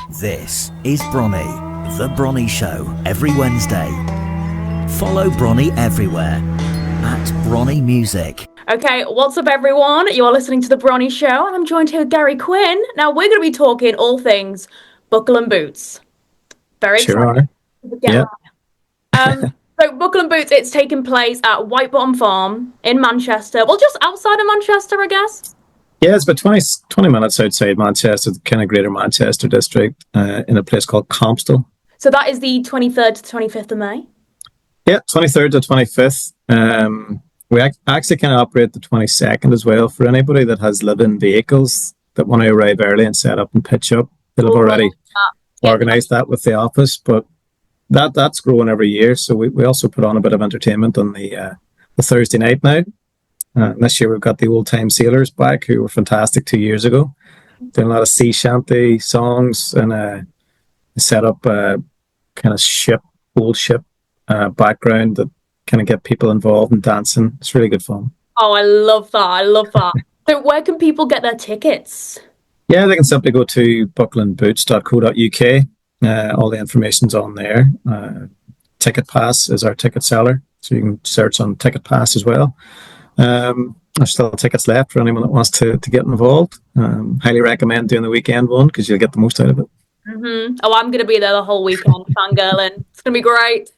This is Bronnie, The Bronnie Show, every Wednesday. Follow Bronnie everywhere at Bronnie Music. Okay, what's up everyone? You are listening to The Bronnie Show and I'm joined here with Gary Quinn. Now we're going to be talking all things buckle and boots. Very Sure excited are. to get Yeah. so buckle and boots, it's taking place at White Bottom Farm in Manchester. Well, just outside of Manchester, I guess. Yeah, it's about 20 minutes outside Manchester, the kind of greater Manchester district, in a place called Compstal. So that is the 23rd to 25th of May. Yeah, 23rd to 25th. We actually kind of operate the 22nd as well for anybody that has live-in vehicles that want to arrive early and set up and pitch up. They'll have already organised that with the office, but that's growing every year. So we also put on a bit of entertainment on the Thursday night now. This year we've got the Old Time Sailors back, who were fantastic 2 years ago, doing a lot of sea shanty songs and set up a kind of old ship background that kind of get people involved in dancing. It's really good fun. Oh, I love that. So where can people get their tickets? Yeah, they can simply go to bucklandboots.co.uk. All the information's on there. Ticket Pass is our ticket seller, so you can search on Ticket Pass as well. There's still tickets left for anyone that wants to get involved. Highly recommend doing the weekend one because you'll get the most out of it. Mm-hmm. Oh, I'm going to be there the whole weekend, fangirling. It's going to be great.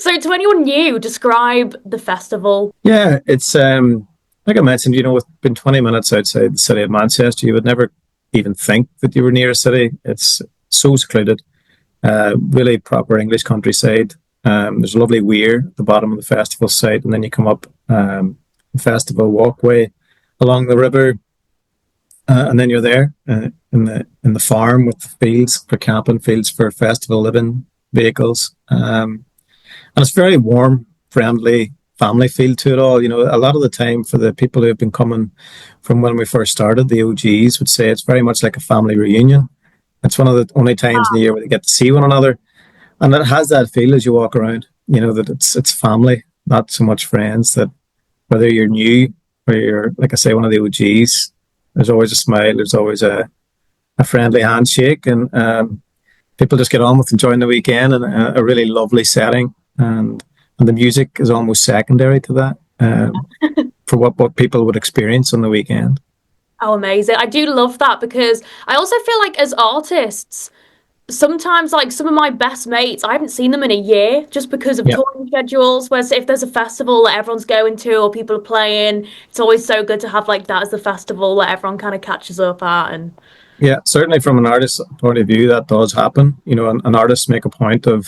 So to anyone new, describe the festival. Yeah, it's like I mentioned, with being 20 minutes outside the city of Manchester, you would never even think that you were near a city. It's so secluded, really proper English countryside. There's a lovely weir at the bottom of the festival site, and then you come up the festival walkway along the river, and then you're there in the farm with the fields for camping, fields for festival living vehicles, and it's very warm, friendly, family feel to it all. A lot of the time for the people who have been coming from when we first started, the OGs would say it's very much like a family reunion. It's one of the only times in the year where they get to see one another, and it has that feel as you walk around. That it's family, not so much friends. That whether you're new or you're, like I say, one of the OGs, there's always a smile, there's always a friendly handshake, and people just get on with enjoying the weekend in a really lovely setting. And the music is almost secondary to that for what people would experience on the weekend. Oh, amazing. I do love that because I also feel like as artists, sometimes like some of my best mates, I haven't seen them in a year just because of touring schedules. Whereas if there's a festival that everyone's going to or people are playing, it's always so good to have like that as the festival that everyone kind of catches up at. And yeah, certainly from an artist's point of view, that does happen. An artist make a point of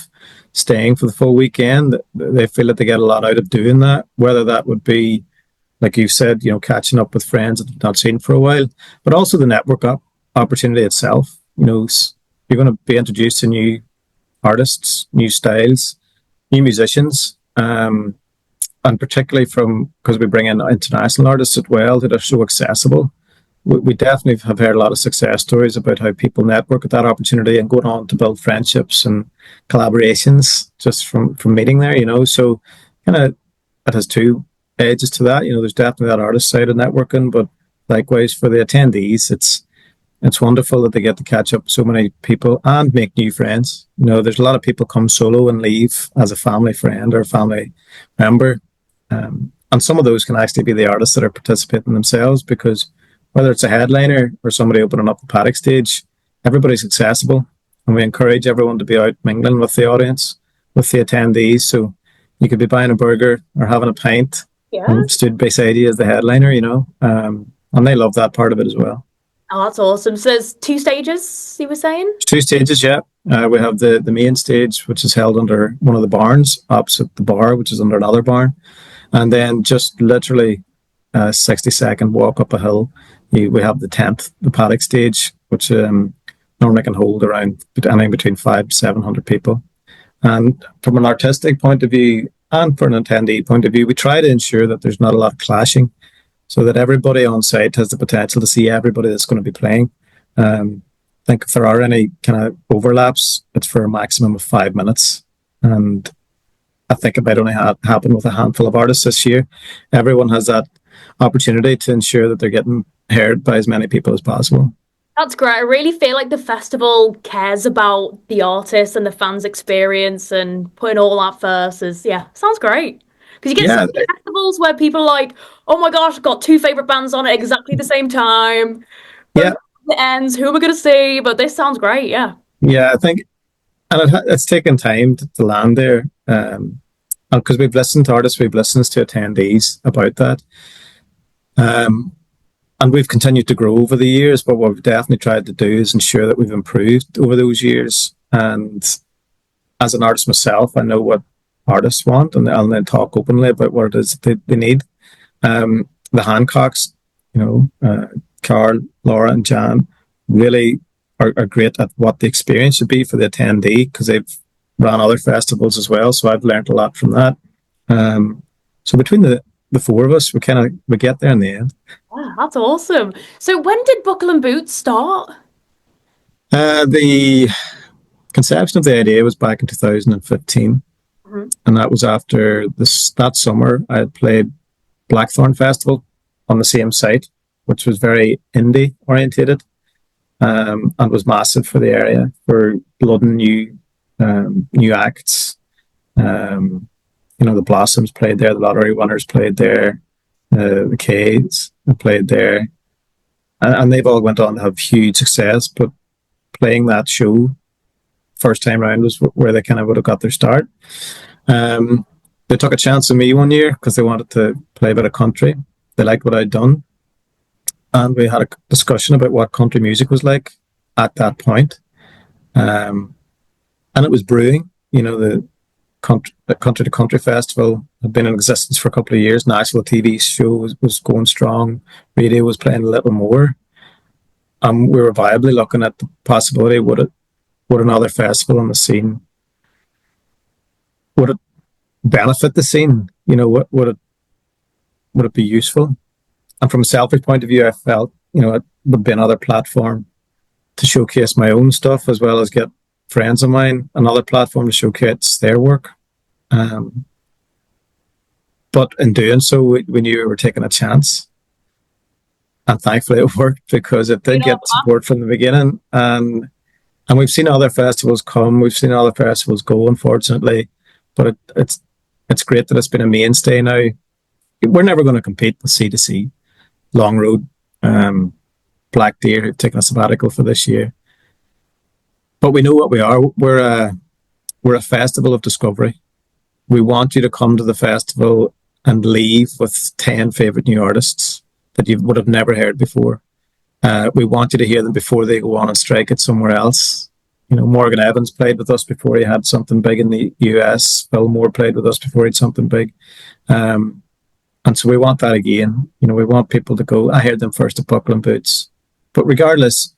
staying for the full weekend. They feel that they get a lot out of doing that, whether that would be, like you said, catching up with friends that they've not seen for a while, but also the network opportunity itself. You're going to be introduced to new artists, new styles, new musicians, and particularly because we bring in international artists as well that are so accessible. We definitely have heard a lot of success stories about how people network at that opportunity and going on to build friendships and collaborations just from meeting there, So kind of it has two edges to that. There's definitely that artist side of networking, but likewise for the attendees, it's wonderful that they get to catch up with so many people and make new friends. There's a lot of people come solo and leave as a family friend or a family member. And some of those can actually be the artists that are participating themselves, because whether it's a headliner or somebody opening up the paddock stage, everybody's accessible. And we encourage everyone to be out mingling with the audience, with the attendees. So you could be buying a burger or having a pint and stood beside you as the headliner, and they love that part of it as well. Oh, that's awesome. So there's 2 stages, you were saying? 2 stages, yeah. We have the main stage, which is held under one of the barns opposite the bar, which is under another barn. And then just literally a 60-second walk up a hill, we have the tent, the paddock stage, which normally can hold around anything between 500 to 700 people. And from an artistic point of view and for an attendee point of view, we try to ensure that there's not a lot of clashing, so that everybody on site has the potential to see everybody that's going to be playing. I think if there are any kind of overlaps, it's for a maximum of 5 minutes. And I think it might only happen with a handful of artists this year. Everyone has that opportunity to ensure that they're getting heard by as many people as possible. That's great. I really feel like the festival cares about the artist and the fans' experience and putting all that first is, yeah, sounds great. Because you get some Yeah, festivals where people are like, oh my gosh, I've got two favorite bands on at exactly the same time. Both yeah, it ends, who am I going to see? But this sounds great, yeah. yeah. I think, and it's taken time to land there, because we've listened to artists, we've listened to attendees about that, um, and we've continued to grow over the years. But what we've definitely tried to do is ensure that we've improved over those years. And as an artist myself, I know what artists want, and I'll then talk openly about what it is they need. The Hancocks, Carl, Laura, and Jan really are great at what the experience should be for the attendee because they've ran other festivals as well. So I've learned a lot from that. So between the four of us, we get there in the end. Yeah, that's awesome. So when did Buckle and Boots start? The conception of the idea was back in 2015, Mhm. and that was after that summer I had played Blackthorn Festival on the same site, which was very indie orientated, and was massive for the area for blooding new acts. The Blossoms played there, the Lottery Winners played there, the K's played there, and they've all went on to have huge success. But playing that show first time round was where they kind of would have got their start. They took a chance on me one year because they wanted to play a bit of country. They liked what I'd done, and we had a discussion about what country music was like at that point. And it was brewing. The Country to Country Festival had been in existence for a couple of years. National TV show was going strong. Radio was playing a little more. We were viably looking at the possibility, would another festival on the scene, would it benefit the scene? Would it be useful? And from a selfish point of view, I felt, it would be another platform to showcase my own stuff as well as get friends of mine another platform to showcase their work. But in doing so, we knew we were taking a chance. And thankfully it worked because it did get support from the beginning. And we've seen other festivals come, we've seen other festivals go, unfortunately. But it's great that it's been a mainstay now. We're never going to compete with C2C, Long Road, Black Deer, who've taken a sabbatical for this year. But we know what we are. We're a festival of discovery. We want you to come to the festival and leave with 10 favourite new artists that you would have never heard before. We want you to hear them before they go on and strike it somewhere else. Morgan Evans played with us before he had something big in the US. Phil Moore played with us before he had something big. And so we want that again. We want people to go, I heard them first at Buckle and Boots. But regardless,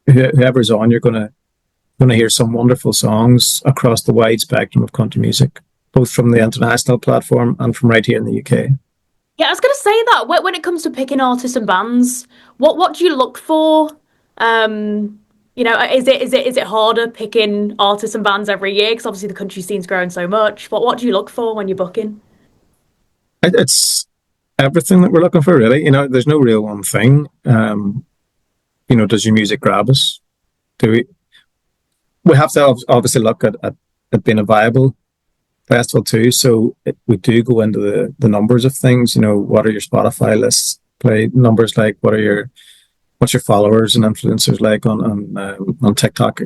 whoever's on, you're going to hear some wonderful songs across the wide spectrum of country music, both from the international platform and from right here in the UK. Yeah, I was going to say that when it comes to picking artists and bands, what do you look for? Is it harder picking artists and bands every year? Because obviously the country scene's growing so much. But what do you look for when you're booking? It's everything that we're looking for, really. There's no real one thing. Does your music grab us? We have to obviously look at it being a viable festival too. So we do go into the numbers of things. What are your Spotify lists play numbers like? What's your followers and influencers like on TikTok,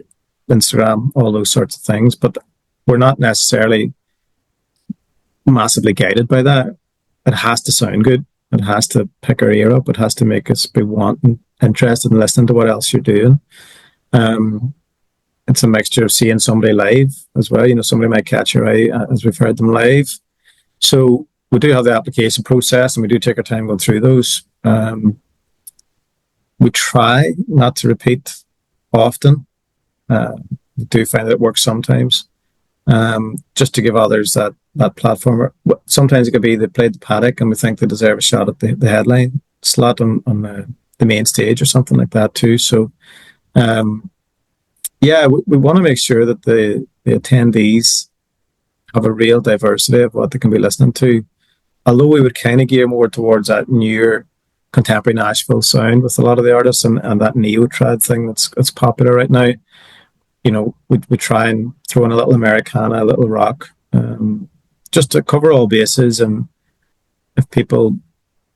Instagram, all those sorts of things. But we're not necessarily massively guided by that. It has to sound good. It has to pick our ear up. It has to make us be wanting, interested in listening to what else you're doing. It's a mixture of seeing somebody live as well. Somebody might catch your eye as we've heard them live. So we do have the application process and we do take our time going through those. We try not to repeat often. We do find that it works sometimes. Just to give others that platform. Sometimes it could be they played the paddock and we think they deserve a shot at the headline slot on the main stage or something like that too. So we want to make sure that the attendees have a real diversity of what they can be listening to. Although we would kind of gear more towards that newer contemporary Nashville sound with a lot of the artists, and that neo trad thing that's popular right now. We try and throw in a little Americana, a little rock, just to cover all bases. And if people,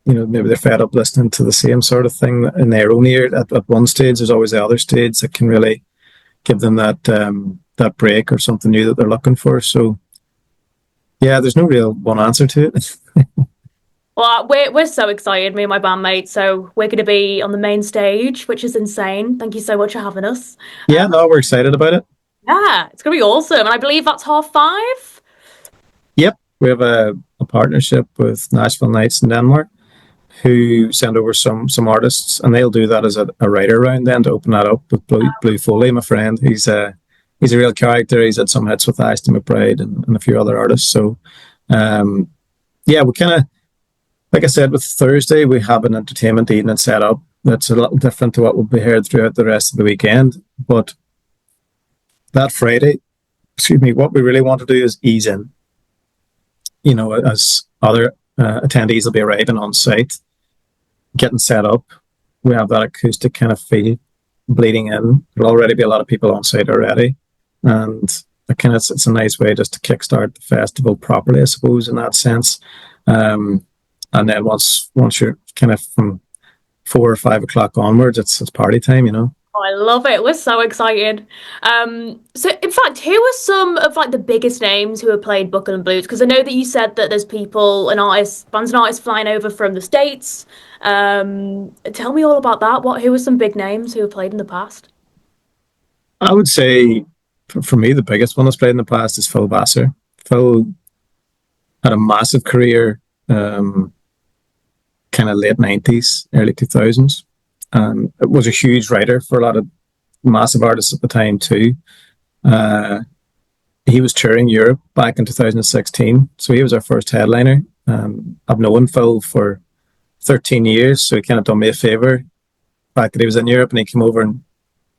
maybe they're fed up listening to the same sort of thing in their own ear at one stage, there's always the other stage that can really give them that break or something new that they're looking for. So yeah, there's no real one answer to it. Well, we're so excited, me and my bandmates. So we're going to be on the main stage, which is insane. Thank you so much for having us. Yeah, no, we're excited about it. Yeah, it's going to be awesome. And I believe that's 5:30. Yep, we have a partnership with Nashville Nights in Denmark, who send over some artists, and they'll do that as a writer round then to open that up with Blue Foley, my friend. He's a real character. He's had some hits with Ashton McBride and a few other artists. So, yeah, we kind of, like I said, with Thursday, we have an entertainment evening set up that's a little different to what will be heard throughout the rest of the weekend. But that Friday, what we really want to do is ease in. As other attendees will be arriving on site, getting set up, we have that acoustic kind of feel bleeding in. There'll already be a lot of people on site already, and it's a nice way just to kickstart the festival properly, I suppose, in that sense. And then once you're kind of from 4 or 5 o'clock onwards, it's party time, Oh, I love it. We're so excited. So in fact, who are some of like the biggest names who have played Buckle and Blues? Because I know that you said that there's people and artists, bands and artists flying over from the States. Tell me all about that. Who are some big names who have played in the past? I would say, for me, the biggest one that's played in the past is Phil Vassar. Phil had a massive career, kind of late 90s, early 2000s. It was a huge writer for a lot of massive artists at the time too. He was touring Europe back in 2016, so he was our first headliner. I've known Phil for 13 years, so he kind of done me a favour. The fact that he was in Europe and he came over and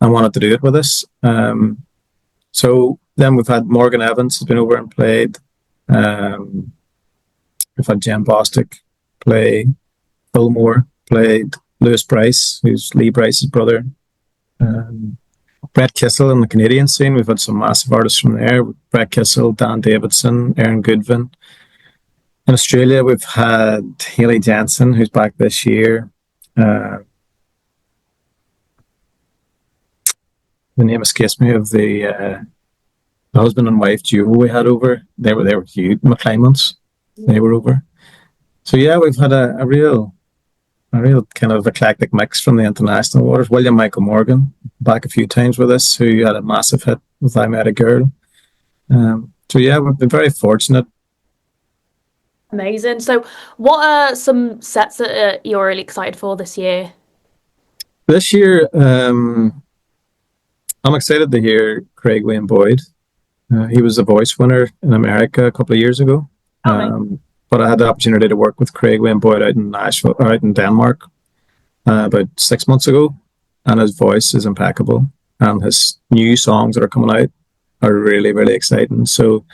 wanted to do it with us. So then we've had Morgan Evans has been over and played. We've had Jen Bostic play. Phil Moore played. Lewis Bryce, who's Lee Bryce's brother. Brett Kissel in the Canadian scene. We've had some massive artists from there. Brett Kissel, Dan Davidson, Aaron Goodwin. In Australia, we've had Haley Jensen, who's back this year. The name escapes me of the husband and wife duo we had over. They were huge. McClymonts, they were over. So yeah, we've had a real kind of eclectic mix from the international waters. William Michael Morgan back a few times with us, who had a massive hit with I Met a Girl. So yeah, we've been very fortunate. Amazing. So what are some sets that you're really excited for this year? This year, I'm excited to hear Craig Wayne Boyd. He was a Voice winner in America a couple of years ago. But I had the opportunity to work with Craig Wayne Boyd out in Denmark, about 6 months ago, and his voice is impeccable, and his new songs that are coming out are really, really exciting. So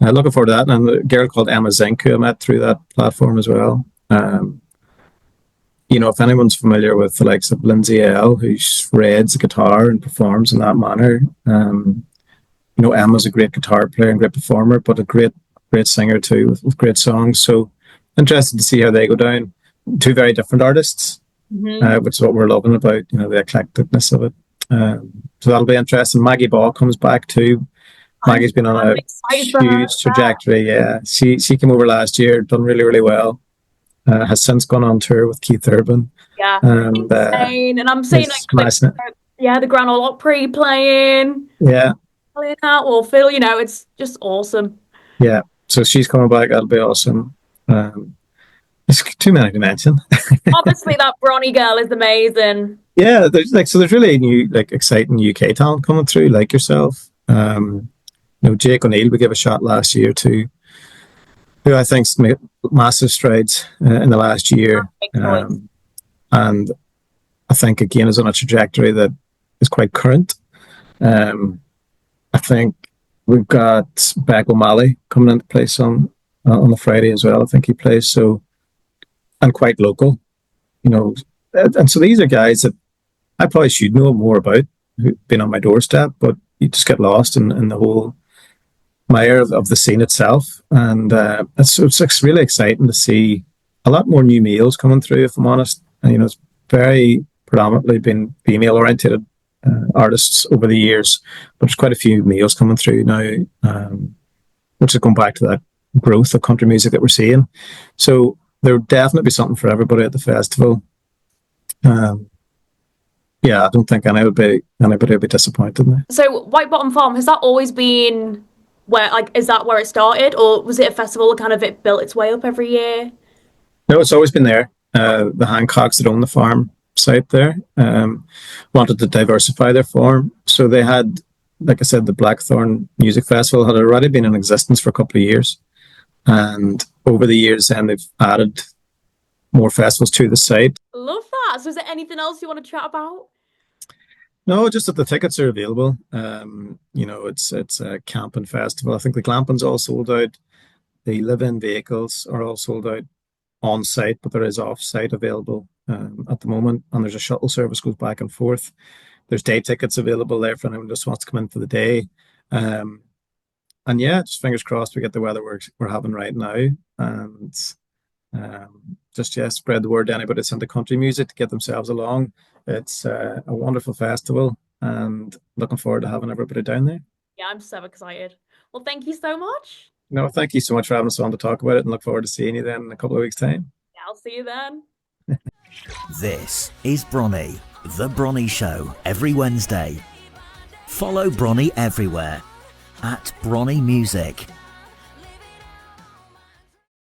looking forward to that. And a girl called Emma Zink, who I met through that platform as well. If anyone's familiar with the likes of Lindsay L, who shreds a guitar and performs in that manner, Emma's a great guitar player and great performer, but a great singer too, with great songs. So interested to see how they go down. Two very different artists, which is what we're loving about, the eclecticness of it. So that'll be interesting. Maggie Ball comes back too. Maggie's been on a huge trajectory. Yeah, she came over last year, done really, really well. Has since gone on tour with Keith Urban. Yeah, insane. And I'm seeing the Grand Ole Opry playing. Yeah, playing out or Phil. It's just awesome. Yeah. So she's coming back. That'll be awesome. It's too many to mention. Obviously, that Bronnie girl is amazing. Yeah, there's really new, exciting UK talent coming through, like yourself. Jake O'Neill we gave a shot last year too, who I think's made massive strides in the last year, and I think again is on a trajectory that is quite current. I think we've got Beck O'Malley coming into place on the Friday as well. I think he plays, so, and quite local. you know, and so these are guys that I probably should know more about, who've been on my doorstep, but you just get lost in the whole mire of the scene itself. And it's really exciting to see a lot more new males coming through, if I'm honest. And, you know, it's very predominantly been female oriented artists over the years, but there's quite a few males coming through now, which is going back to that growth of country music that we're seeing. So there'll definitely be something for everybody at the festival. Yeah, I don't think anybody would be disappointed now. So White Bottom Farm, has that always been where, like, is that where it started, or was it a festival that kind of it built its way up every year? No, it's always been there. The Hancocks that own the farm site there wanted to diversify their farm, so they had, like I said, the Blackthorn Music Festival had already been in existence for a couple of years, and over the years, then they've added more festivals to the site. Love that. So is there anything else you want to chat about? No, just that the tickets are available. You know, it's a camping festival. I think the glamping's all sold out. The live-in vehicles are all sold out on site, but there is off-site available at the moment, and there's a shuttle service goes back and forth. There's day tickets available there for anyone who just wants to come in for the day. And yeah, just fingers crossed we get the weather we're having right now, and just spread the word to anybody that's into country music to get themselves along. It's a wonderful festival, and looking forward to having everybody down there. Yeah, I'm so excited. Well, thank you so much. No, thank you so much for having us on to talk about it, and look forward to seeing you then in a couple of weeks' time. Yeah, I'll see you then. This is Bronnie, The Bronnie Show, every Wednesday. Follow Bronnie everywhere at Bronnie Music.